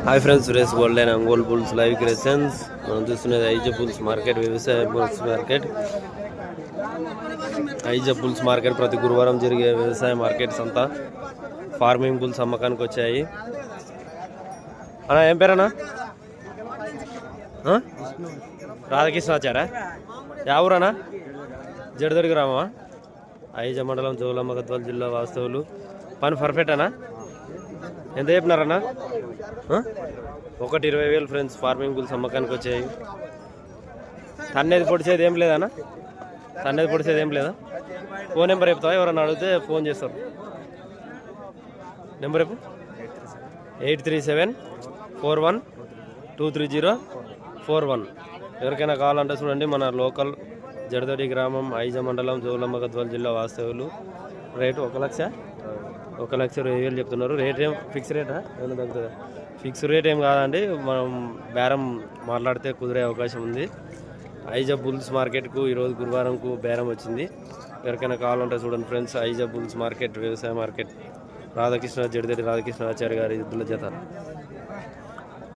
Hi friends, Suresh gold and Ongole bulls live creations. మనం చూస్తున్నది Ieeja bulls market, వ్యవసాయ bulls market. Ieeja bulls market ప్రతి గురువారం జరిగే వ్యవసాయ మార్కెట్ సంత. ఫార్మింగ్ బుల్స్ అమ్మకానికి వచ్చాయి. అన్నా ఏం పేరన్నా? రాధాకృష్ణ వచ్చారా? ఎవరన్నా? జడదొడి గ్రామా? ఐజ మండలం, జోగులాంబ గద్వాల జిల్లా వాస్తవులు. పని పర్ఫెక్ట్ అన్నా? ఎంత చెప్పినారన్నా? 1,20,000 ఫ్రెండ్స్. ఫార్మింగ్ బుల్స్ అమ్మకానికి వచ్చాయి. తన్నేది పొడిచేది ఏం లేదన్నా? తన్నేది పొడిచేది ఏం లేదా? ఫోన్ నెంబర్ చెప్తావా? ఎవరన్నా అడిగితే ఫోన్ చేస్తారు. నెంబర్ చెప్పు. 8374123041. ఎవరికైనా కావాలంటే చూడండి. మన లోకల్ జడదొడి గ్రామం, ఐజ మండలం, జోగులాంబ గద్వాల జిల్లా వాస్తవులు. రేటు 1,20,000 చెప్తున్నారు. రేట్ ఏం ఫిక్స్ రేటా? ఏమైనా తగ్గుతుందా? ఫిక్స్ రేట్ ఏం కాదండి, మనం బేరం మాట్లాడితే కుదిరే అవకాశం ఉంది. ఐజ బుల్స్ మార్కెట్కు ఈరోజు గురువారంకు బేరం వచ్చింది. ఎవరికైనా కావాలంటే చూడండి ఫ్రెండ్స్. ఐజ బుల్స్ మార్కెట్, వ్యవసాయ మార్కెట్. జడదొడి రాధాకృష్ణ ఆచార్య గారి ఎద్దుల జత.